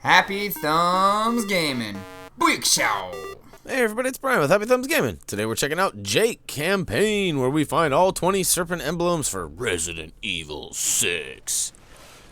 Happy Thumbs Gaming. Big show. Hey everybody, it's Brian with Happy Thumbs Gaming. Today we're checking out Jake Campaign, where we find all 20 Serpent Emblems for Resident Evil 6.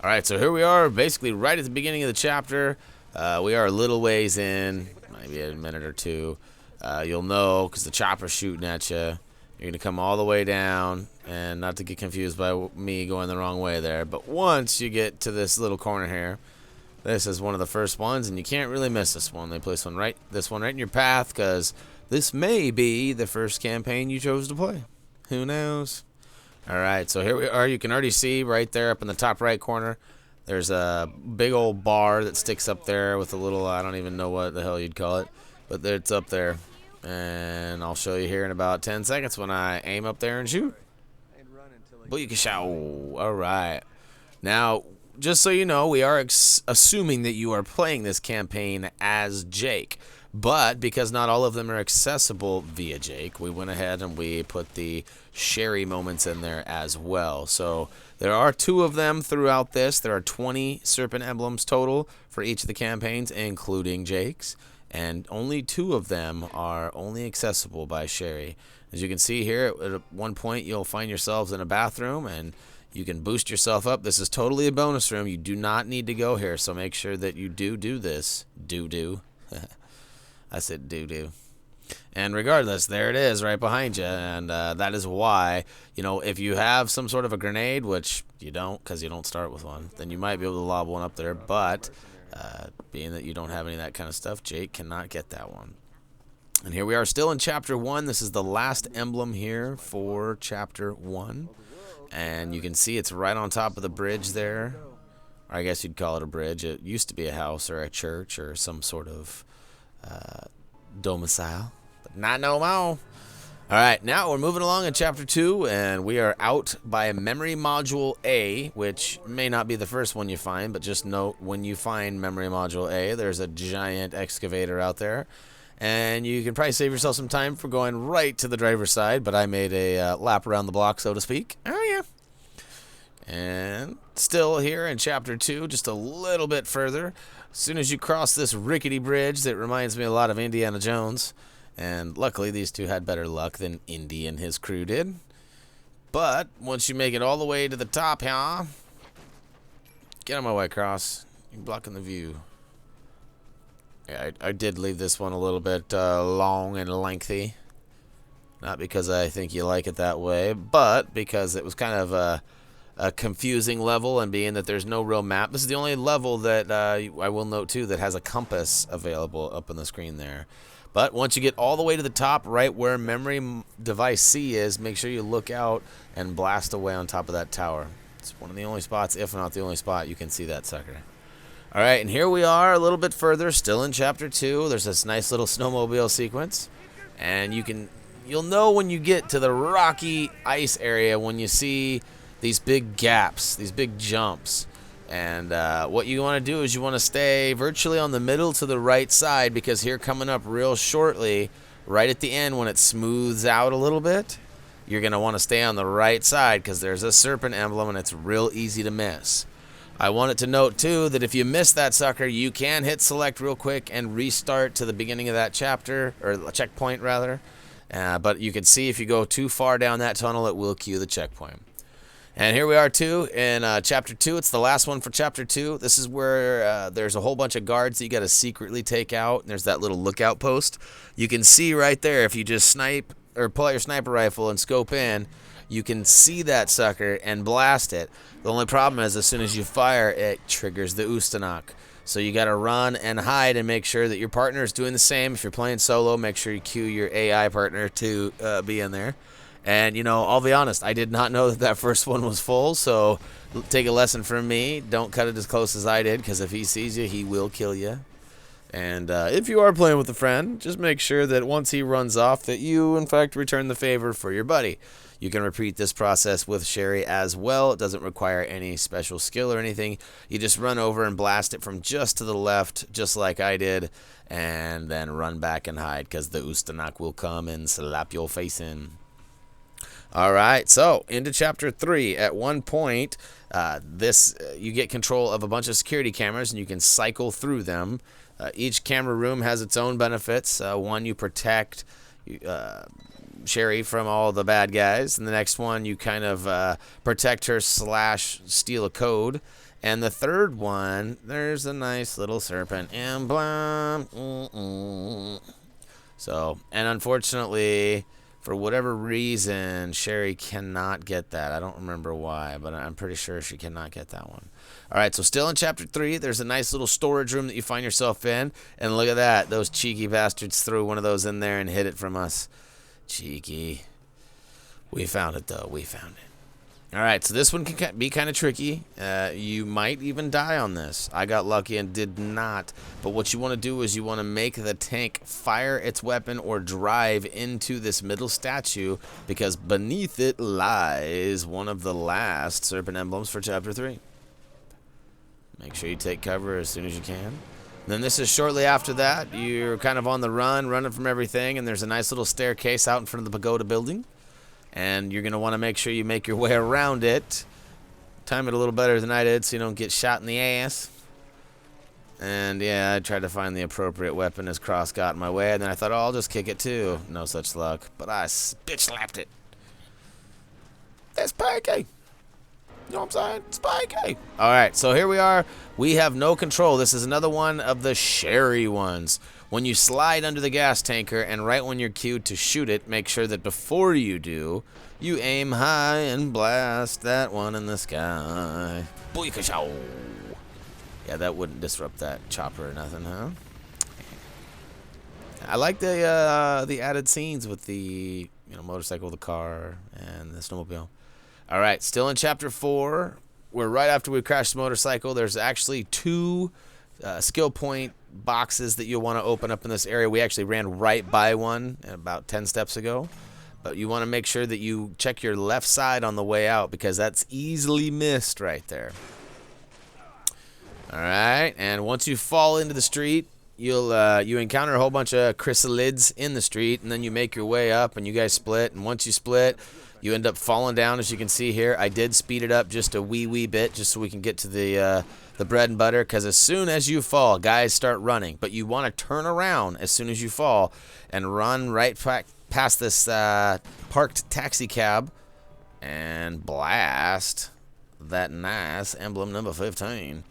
Alright, so here we are, basically right at the beginning of the chapter. We are a little ways in, maybe a minute or two. You'll know, because the chopper's shooting at you. You're going to come all the way down, and not to get confused by me going the wrong way there, but once you get to this little corner here, this is one of the first ones, and you can't really miss this one. They place this one right in your path, because this may be the first campaign you chose to play. Who knows? Alright, so here we are. You can already see right there up in the top right corner, there's a big old bar that sticks up there with a little, I don't even know what the hell you'd call it, but it's up there. And I'll show you here in about 10 seconds when I aim up there and shoot. Booyakashow. Alright. Now, just so you know, we are assuming that you are playing this campaign as Jake. But because not all of them are accessible via Jake, we went ahead and we put the Sherry moments in there as well. So there are 2 of them throughout this. There are 20 Serpent Emblems total for each of the campaigns, including Jake's. And only 2 of them are only accessible by Sherry. As you can see here, at one point you'll find yourselves in a bathroom and you can boost yourself up. This is totally a bonus room. You do not need to go here, so make sure that you do this. I said do. And regardless, there it is right behind you, and that is why, you know, if you have some sort of a grenade, which you don't because you don't start with one, then you might be able to lob one up there, but being that you don't have any of that kind of stuff, Jake cannot get that one. And here we are still in Chapter 1. This is the last emblem here for Chapter 1. And you can see it's right on top of the bridge there. Or I guess you'd call it a bridge. It used to be a house or a church or some sort of domicile. But not no more. Alright, now we're moving along in Chapter 2, and we are out by Memory Module A, which may not be the first one you find, but just note when you find Memory Module A, there's a giant excavator out there. And you can probably save yourself some time for going right to the driver's side, but I made a lap around the block, so to speak. Oh, yeah. And still here in Chapter 2, just a little bit further. As soon as you cross this rickety bridge that reminds me a lot of Indiana Jones, and luckily these 2 had better luck than Indy and his crew did. But once you make it all the way to the top, huh? Get on my way, Cross. You're blocking the view. Yeah, I did leave this one a little bit long and lengthy. Not because I think you like it that way, but because it was kind of a confusing level, and being that there's no real map. This is the only level that I will note too that has a compass available up on the screen there. But once you get all the way to the top, right where memory device C is, make sure you look out and blast away on top of that tower. It's one of the only spots, if not the only spot, you can see that sucker. Alright, and here we are a little bit further, still in Chapter 2. There's this nice little snowmobile sequence. And you'll know when you get to the rocky ice area when you see these big gaps, these big jumps. And what you want to do is you want to stay virtually on the middle to the right side, because here coming up real shortly, right at the end when it smooths out a little bit, you're going to want to stay on the right side because there's a Serpent Emblem and it's real easy to miss. I wanted to note too that if you miss that sucker, you can hit select real quick and restart to the beginning of that chapter, or checkpoint rather. But you can see if you go too far down that tunnel, it will cue the checkpoint. And here we are too in Chapter 2. It's the last one for Chapter 2. This is where there's a whole bunch of guards that you got to secretly take out. And there's that little lookout post. You can see right there, if you just snipe or pull out your sniper rifle and scope in, you can see that sucker and blast it. The only problem is as soon as you fire, it triggers the Ustanok. So you got to run and hide and make sure that your partner is doing the same. If you're playing solo, make sure you cue your AI partner to be in there. And, you know, I'll be honest, I did not know that first one was full, so take a lesson from me. Don't cut it as close as I did, because if he sees you, he will kill you. And if you are playing with a friend, just make sure that once he runs off that you, in fact, return the favor for your buddy. You can repeat this process with Sherry as well. It doesn't require any special skill or anything. You just run over and blast it from just to the left, just like I did, and then run back and hide, because the Ustanok will come and slap your face in. All right, so into chapter 3. At one point, you get control of a bunch of security cameras, and you can cycle through them. Each camera room has its own benefits. One, you protect Sherry from all the bad guys, and the next one, you kind of protect her / steal a code. And the third one, there's a nice little serpent emblem. So, and unfortunately, for whatever reason, Sherry cannot get that. I don't remember why, but I'm pretty sure she cannot get that one. All right, so still in Chapter 3, there's a nice little storage room that you find yourself in. And look at that. Those cheeky bastards threw one of those in there and hid it from us. Cheeky. We found it, though. We found it. All right, so this one can be kind of tricky. You might even die on this. I got lucky and did not. But what you want to do is you want to make the tank fire its weapon or drive into this middle statue, because beneath it lies one of the last Serpent Emblems for Chapter 3. Make sure you take cover as soon as you can. Then this is shortly after that. You're kind of on the run, running from everything, and there's a nice little staircase out in front of the pagoda building. And you're going to want to make sure you make your way around it. Time it a little better than I did so you don't get shot in the ass. And yeah, I tried to find the appropriate weapon as Cross got in my way. And then I thought, oh, I'll just kick it too. No such luck. But I bitch slapped it. That's spiky. You know what I'm saying? Spiky. Alright, so here we are. We have no control. This is another one of the Sherry ones. When you slide under the gas tanker, and right when you're cued to shoot it, make sure that before you do, you aim high and blast that one in the sky. Boy-ka-chow. Yeah, that wouldn't disrupt that chopper or nothing, huh? I like the added scenes with the motorcycle, the car, and the snowmobile. All right, still in Chapter 4. We're right after we crashed the motorcycle. There's actually 2 skill point boxes that you'll want to open up in this area. We actually ran right by one about 10 steps ago. But you want to make sure that you check your left side on the way out, because that's easily missed right there. All right, and once you fall into the street, you encounter a whole bunch of chrysalids in the street, and then you make your way up, and you guys split. And once you split, you end up falling down, as you can see here. I did speed it up just a wee bit, just so we can get to the bread and butter, because as soon as you fall, guys start running. But you want to turn around as soon as you fall and run right past this parked taxi cab and blast that nice emblem number 15.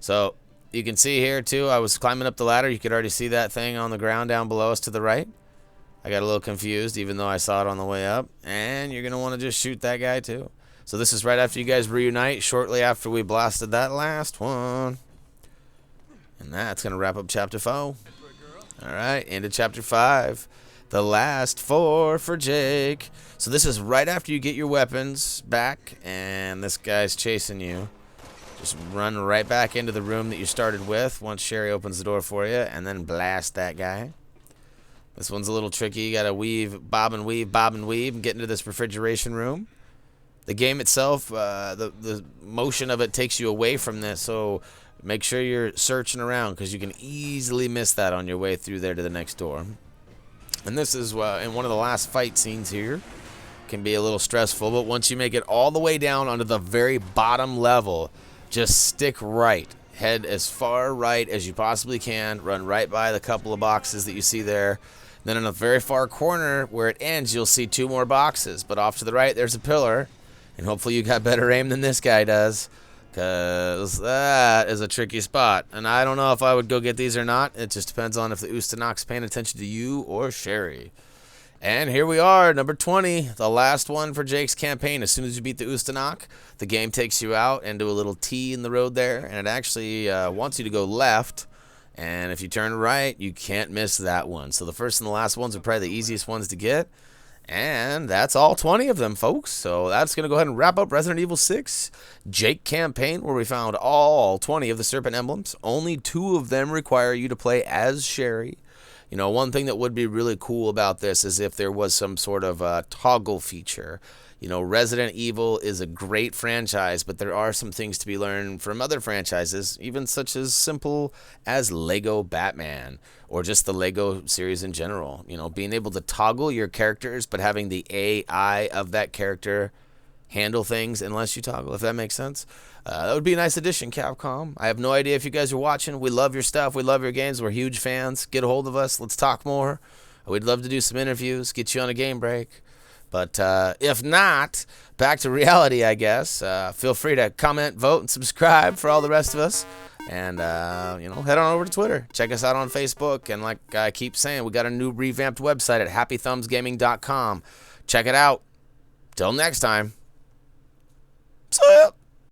So you can see here, too, I was climbing up the ladder. You could already see that thing on the ground down below us to the right. I got a little confused, even though I saw it on the way up. And you're going to want to just shoot that guy, too. So this is right after you guys reunite, shortly after we blasted that last one. And that's going to wrap up Chapter 4. All right, into Chapter 5. The last 4 for Jake. So this is right after you get your weapons back, and this guy's chasing you. Just run right back into the room that you started with once Sherry opens the door for you, and then blast that guy. This one's a little tricky. You got to weave, bob and weave, and get into this refrigeration room. The game itself, the motion of it takes you away from this, so make sure you're searching around, because you can easily miss that on your way through there to the next door. And this is in one of the last fight scenes here. Can be a little stressful, but once you make it all the way down onto the very bottom level, just stick right. Head as far right as you possibly can. Run right by the couple of boxes that you see there. Then in the very far corner where it ends, you'll see 2 more boxes. But off to the right, there's a pillar. And hopefully you got better aim than this guy does, because that is a tricky spot. And I don't know if I would go get these or not. It just depends on if the Ustanok's paying attention to you or Sherry. And here we are, number 20, the last one for Jake's campaign. As soon as you beat the Ustanok, the game takes you out into a little T in the road there, and it actually wants you to go left. And if you turn right, you can't miss that one. So the first and the last ones are probably the easiest ones to get. And that's all 20 of them, folks. So that's going to go ahead and wrap up Resident Evil 6 Jake campaign, where we found all 20 of the Serpent Emblems. Only 2 of them require you to play as Sherry. You know, one thing that would be really cool about this is if there was some sort of a toggle feature. You know, Resident Evil is a great franchise, but there are some things to be learned from other franchises, even such as simple as Lego Batman or just the Lego series in general. You know, being able to toggle your characters, but having the AI of that character handle things unless you toggle, if that makes sense. That would be a nice addition, Capcom. I have no idea if you guys are watching. We love your stuff. We love your games. We're huge fans. Get a hold of us. Let's talk more. We'd love to do some interviews, get you on a game break. But if not, back to reality, I guess. Feel free to comment, vote, and subscribe for all the rest of us. And, head on over to Twitter. Check us out on Facebook. And like I keep saying, we got a new revamped website at HappyThumbsGaming.com. Check it out. Till next time. See ya.